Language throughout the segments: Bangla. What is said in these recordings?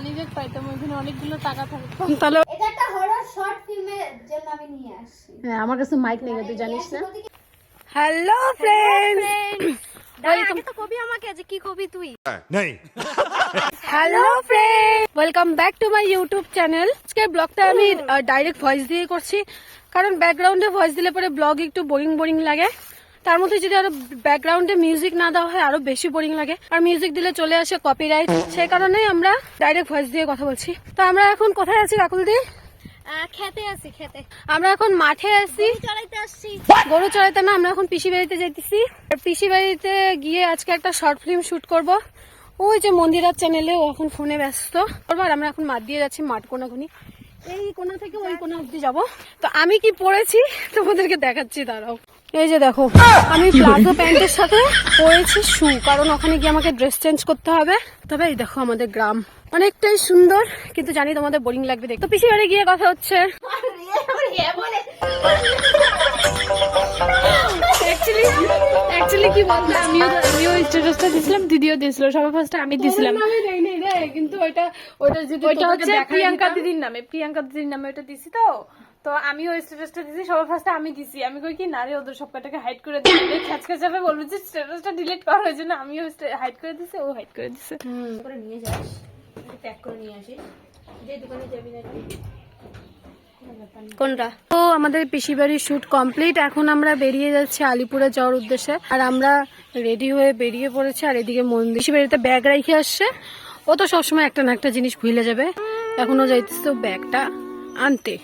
মানি ব্যাগ পাইতাম, ওইখানে অনেকগুলো টাকা থাকতো। তাহলে এটা একটা হরর শর্ট ফিল্মের জন্য আমি নিয়ে আসছি। হ্যাঁ, আমার কাছে মাইক নেই, তুই জানিস না। হ্যালো ফ্রেন্ডস, ওয়েলকাম তো কবি আমাকে যে কি কবি তুই। नहीं hello friends, welcome back to my YouTube channel. আজকের ব্লগটা আমি ডাইরেক্ট ভয়েস দিয়ে করছি, কারণ ব্যাকগ্রাউন্ডে ভয়েস দিলে পরে ব্লগ একটু বোরিং বোরিং লাগে। তার মধ্যে যদি আরো ব্যাকগ্রাউন্ডে মিউজিক না দেওয়া হয় আরো বেশি বোরিং লাগে, আর মিউজিক দিলে চলে আসে কপিরাইট। সেই কারণেই আমরা ডাইরেক্ট ভয়েস দিয়ে কথা বলছি। তো আমরা এখন কোথায় আছি কাকুলদি? খেতে আসি, খেতে আমরা এখন মাঠে আছি, চড়াইতে আসছি। গরু চড়াইতে না, আমরা এখন পিসি বাড়িতে যাইতেছি। আর পিসি বাড়িতে গিয়ে আজকে একটা শর্ট ফিল্ম শুট করব। ওই যে মন্দিরার চ্যানেলে, ও এখন ফোনে ব্যস্ত। আর আমরা এখন মাঠ দিয়ে যাচ্ছি, মাঠ কোনাকুনি, এই কোনা থেকে ওই কোনা অব্দি যাবো। তো আমি কি পরেছি তোমাদেরকে দেখাচ্ছি, দাঁড়াও। এই যে দেখো, আমি প্লাজো প্যান্টের সাথে পরেছি শু, কারণ ওখানে গিয়ে আমাকে ড্রেস চেঞ্জ করতে হবে। তবে এই দেখো আমাদের গ্রাম অনেকটাই সুন্দর, কিন্তু জানি তোমাদের বোরিং লাগবে দেখতে। তো পিসি বাড়ি গিয়ে কথা হচ্ছে। অ্যাকচুয়ালি কি বলতো, আমিও স্ট্যাটাসটা দিছিলাম, দিদিও দিছিল। সবার ফার্স্টে আমি দিছিলাম, আমি দেইনি রে, কিন্তু ওইটা হচ্ছে প্রিয়াঙ্কা দিদির নামে ওটা দিছি। তো আমিও স্ট্যাটাসটা দিছি, সবার ফার্স্টে আমি দিছি। আমি কই কি, না রে, ওদের সব কটাকে হাইড করে দিই, খ্যাচখ্যাচ হবে, বলবো যে স্ট্যাটাসটা ডিলিট করা হয়েছে না। আমিও হাইড করে দিছি, ও হাইড করে দিছে। করে নিয়ে যাস, প্যাক করে নিয়ে আসিস। যে দোকানে যাবি না কোনটা? তো আমাদের পিসি বাড়ির শুট কমপ্লিট। এখন আমরা বেরিয়ে যাচ্ছি আলিপুরে যাওয়ার উদ্দেশ্যে। আর আমরা রেডি হয়ে বেরিয়ে পড়েছি। আর এদিকে মন্দির পিসি বাড়িতে ব্যাগ রেখে আসছে। ও তো সবসময় একটা না একটা জিনিস ভুলে যাবে, এখনো যাইতেছে ব্যাগটা আনতে।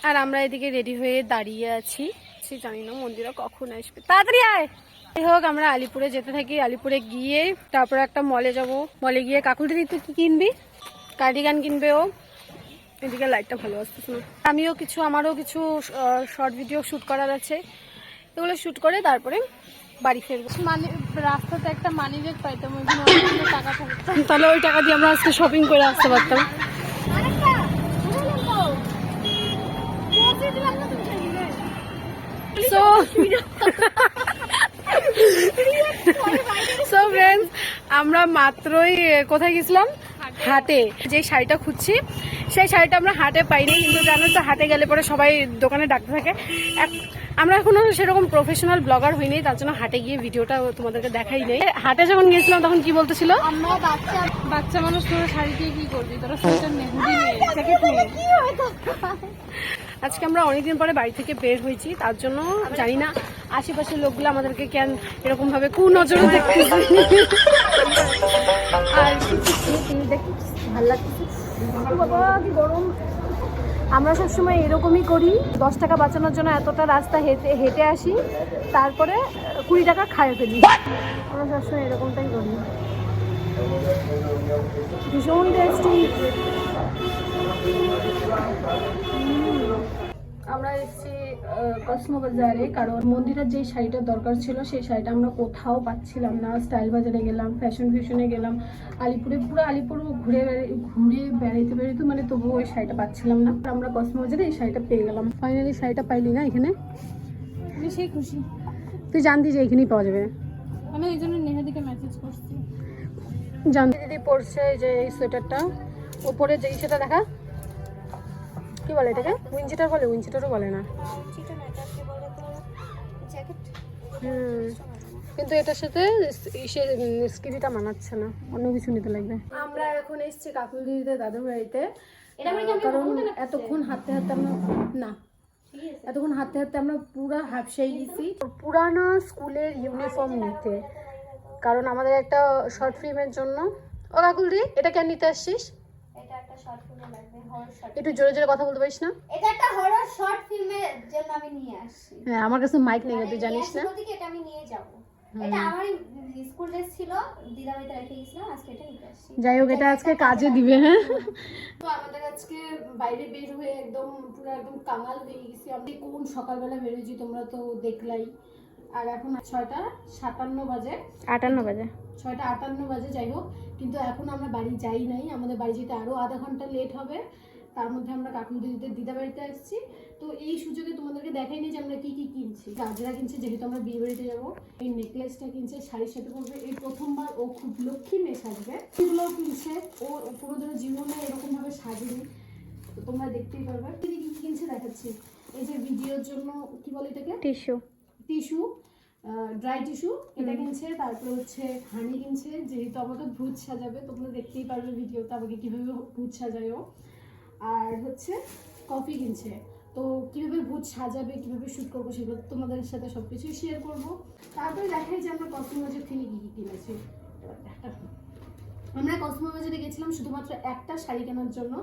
আর আমরা এদিকে রেডি হয়ে দাঁড়িয়ে আছি, জানি না মন্দিরা কখন আসবে, তাড়াতাড়ি আয়। যাই হোক, আমরা আলিপুরে যেতে থাকি। আলিপুরে গিয়ে তারপরে একটা মলে যাব। মলে গিয়ে কাকুল দিদি তুই কি কিনবি? কার্ডিগান কিনবে ও। এদিকে লাইটটা ভালো আসতেছে না। আমারও কিছু শর্ট ভিডিও শুট করার আছে, এগুলো শুট করে তারপরে বাড়ি ফিরবো। মানে রাস্তাতে একটা মানি ব্যাগ পাইতাম, ওইখানে অনেকগুলো টাকা থাকতো। তাহলে ওই টাকা দিয়ে আমরা আজকে শপিং করে আসতে পারতাম। সো ফ্রেন্ডস, আমরা মাত্রই কোথায় গেছিলাম? হাটে। যে শাড়িটা খুঁজছি, সেই শাড়িটা আমরা হাটে পাইনি, কিন্তু জানো তো হাটে গেলে পরে সবাই দোকানে ডাকতে থাকে। আমরা এখনো সেরকম প্রফেশনাল ব্লগার হইনি, তার জন্য হাটে গিয়ে ভিডিওটা তোমাদেরকে দেখাই নেই। হাটে যখন গেছিলাম তখন কি বলতেছিল, আমরা বাচ্চা মানুষ, তোরা শাড়ি দিয়ে কি করবি? তোরা সোয়েটার নে, হুডি নে, জ্যাকেট নে। আজকে আমরা অনেকদিন পরে বাড়ি থেকে বের হয়েছি, তার জন্য জানি না আশেপাশের লোকগুলো আমাদেরকে কেন এরকম ভাবে কুনজরে দেখতেছে। আর ভালো লাগতেছে, বাবা কি গরম। আমরা সবসময় এরকমই করি, 10 টাকা বাঁচানোর জন্য এতটা রাস্তা হেঁটে আসি, তারপরে 20 টাকা খাইয়ে ফেলি। আমরা সবসময় এরকমটাই করি। ভীষণ টেস্টি। আমরা এসেছি কসমো বাজারে, কারণ মন্দিরের যে শাড়িটার দরকার ছিল সেই শাড়িটা আমরা কোথাও পাচ্ছিলাম না। স্টাইল বাজারে গেলাম, ফ্যাশনে গেলাম, আলিপুরে, পুরো আলিপুর ঘুরে বেড়াইতে মানে তবুও ওই শাড়িটা পাচ্ছিলাম না। আমরা কসমো বাজারে এই শাড়িটা পেয়ে গেলাম। ফাইনালি শাড়িটা পাইলি না এখানে? আমি সেই খুশি, তুই জানতি যে এখানেই পাওয়া যাবে? আমি এই জন্য নেহাদিকে মেসেজ করছি। জানতি দিদি পরছে যে এই সোয়েটারটা, ওপরে যে সেটা দেখা, কি বলে এটাকে? উইনচিটার বলে? উইনচিটারও বলে না। কিন্তু এটার সাথে স্কিভিটা মানাচ্ছে না, অন্য কিছু নিতে লাগবে। আমরা এখন এসেছি কাকুল দিদিদের দাদুর বাড়িতে, কারণ এতক্ষণ হাঁটতে আমরা পুরা হাফসাই গেছি পুরানা স্কুলের ইউনিফর্ম নিতে, কারণ আমাদের একটা শর্ট ফিল্মের জন্য। ও কাকুল দি, এটা কেন নিতে আসছিস? এটা একটা শর্ট ফিল্মে লাগবে, হরর শর্ট। একটু জোরে জোরে কথা বলতে পারিস না? এটা একটা হরর শর্ট ফিল্মের জন্য আমি নিয়ে আসছি। হ্যাঁ, আমার কাছে মাইক নেই, তুই জানিস না। ওদিকে এটা আমি নিয়ে যাব। এটা আমার স্কুল ড্রেস ছিল, দিদা বাড়িতে রেখে গেছিলাম, আজকে এটা নিতে আসছি। যাই হোক, এটা আজকে কাজে দিবে। হ্যাঁ, তো আমাদের আজকে বাইরে বের হয়ে পুরো একদম কাঙাল হয়ে গেছি। আমি কোন সকালবেলা বেরোছি তোমরা তো দেখলাই। আর এখন 6:57 বাজে, 58 বাজে, 6:58 বাজে। যাই হোক, কিন্তু এখন আমরা বাড়ি যাই নাই, আমাদের বাড়ি যেতে আরো আধা ঘন্টা লেট হবে। তার মধ্যে আমরা কাকুন দিদিদের দিদা বাড়িতে আসছি। তো এই সুযোগে তোমাদেরকে দেখাইনি যে আমরা কি কি কিনছি। গাজরা কিনছে যেহেতু আমরা বিয়ে বাড়িতে যাবো, এই নেকলেসটা কিনছে, শাড়ির সাথে পরবে, এই প্রথমবার ও খুব লক্ষ্মী মেয়ে সাজবে, এগুলোও কিনছে। ও কোনোদিনও জীবনে এরকম ভাবে সাজেনি, তো তোমরা দেখতেই পারবে। কি কি কিনছে দেখাচ্ছি। এই যে ভিডিওর জন্য কি বলে এটাকে, টিস্যু, ড্রাই টিস্যু এটা কিনছে। তারপরে হচ্ছে হানি কিনছে, যেহেতু আমাকে ভূত সাজাবে, তোমরা দেখতেই পারবে ভিডিওতে আমাকে কিভাবে ভূত সাজায় ও। আর হচ্ছে কফি কিনছে। তো কিভাবে ভূত সাজাবে, কিভাবে শ্যুট করবো, সেগুলো তোমাদের সাথে সবকিছুই শেয়ার করবো। তারপরে দেখাই যে আমরা কসমোবাজার থেকে কি কি কিনেছি। আমরা কসমোবাজারে গেছিলাম শুধুমাত্র একটা শাড়ি কেনার জন্য,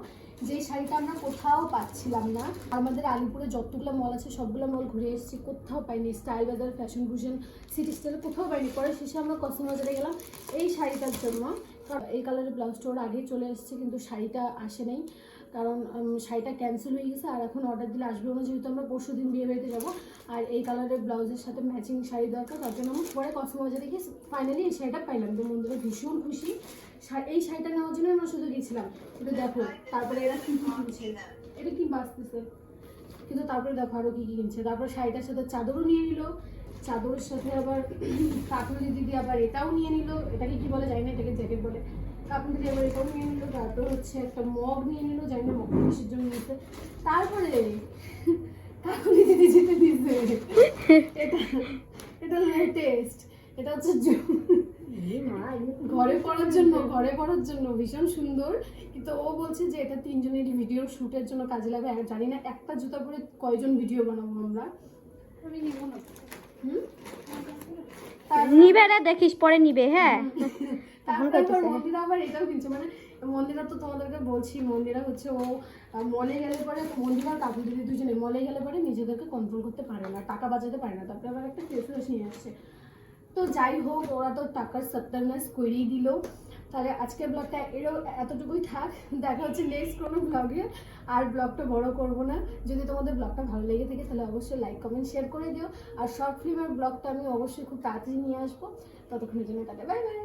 যেই শাড়িটা আমরা কোথাও পাচ্ছিলাম না। আমাদের আলিপুরে যতগুলো মল আছে সবগুলো মল ঘুরে এসেছি, কোথাও পাইনি। স্টাইল বাজার, ফ্যাশন ভূষণ, সিটি স্টাইল কোথাও পাইনি। পরে শেষে আমরা কসমোবাজারে গেলাম এই শাড়িটার জন্য। এই কালারের ব্লাউজটা ওর আগেই চলে এসেছে, কিন্তু শাড়িটা আসে নাই, কারণ শাড়িটা ক্যান্সেল হয়ে গেছে। আর এখন অর্ডার দিলে আসবে না, যেহেতু আমরা পরশু দিন বিয়ে বাড়িতে যাবো। আর এই কালারের ব্লাউজের সাথে ম্যাচিং শাড়ি দরকার, তার জন্য আমরা পরে কসমোবাজারে গিয়ে ফাইনালি এই শাড়িটা পাইলাম। তো বন্ধুরা ভীষণ খুশি। এই শাড়িটা নেওয়ার জন্য আমরা শুধু গেছিলাম। কিন্তু দেখো তারপরে এরা কী কী কিনছে, এটা কি বাঁচতেছে, কিন্তু তারপরে দেখো আরও কী কী কিনছে। তারপরে শাড়িটার সাথে চাদরও নিয়ে নিল, চাদরের সাথে আবার কাকুলি দিদি আবার এটাও নিয়ে নিল। এটাকে কি বলে জানি না, এটাকে জ্যাকেট বলে। কাকুলি দিদি আবার এটাও নিয়ে নিল। তারপরে হচ্ছে একটা মগ নিয়ে নিল, জানি না মগ কিসের জন্য নিতে। তারপরে কাকুলি দিদি যেতে দিয়েছে এটা, এটা লেটেস্ট, এটা হচ্ছে ঘরে পরার জন্য ভীষণ সুন্দর। কিন্তু ও বলছে যে এটা 3 জনেরই ভিডিও শুটের জন্য কাজে লাগবে। আর জানি না একটা জুতা পরে কয়জন ভিডিও বানাবো আমরা। আমি নিব না। নিবে না, দেখিস পরে নিবে। হ্যাঁ, তারপর মন্দিরা আবার এটাও কিনছে। মানে মন্দিরা তো তোমাদেরকে বলছি, মন্দিরা হচ্ছে ও মলে গেলে পরে, মন্দিরা আর কাকু দিদি দুজনে মলে গেলে পরে নিজেদেরকে কন্ট্রোল করতে পারে না, টাকা বাঁচাতে পারে না। তারপরে আবার একটা ফেস ওয়াশ নিয়ে আসছে। তো যাই হোক, ওরা তো টাকার সত্যানাশ করেই দিল। তাহলে আজকের ব্লগটা এতটুকুই থাক। দেখা হচ্ছে নেক্সট কোনো ব্লগে। আর ব্লগটা বড় করব না। যদি তোমাদের ব্লগটা ভালো লেগে থাকে তাহলে অবশ্যই লাইক, কমেন্ট, শেয়ার করে দিও। আর শর্ট ফিল্মের ব্লগটা আমি অবশ্যই খুব তাড়াতাড়ি নিয়ে আসবো। ততক্ষণের জন্য টাটা, বাই বাই।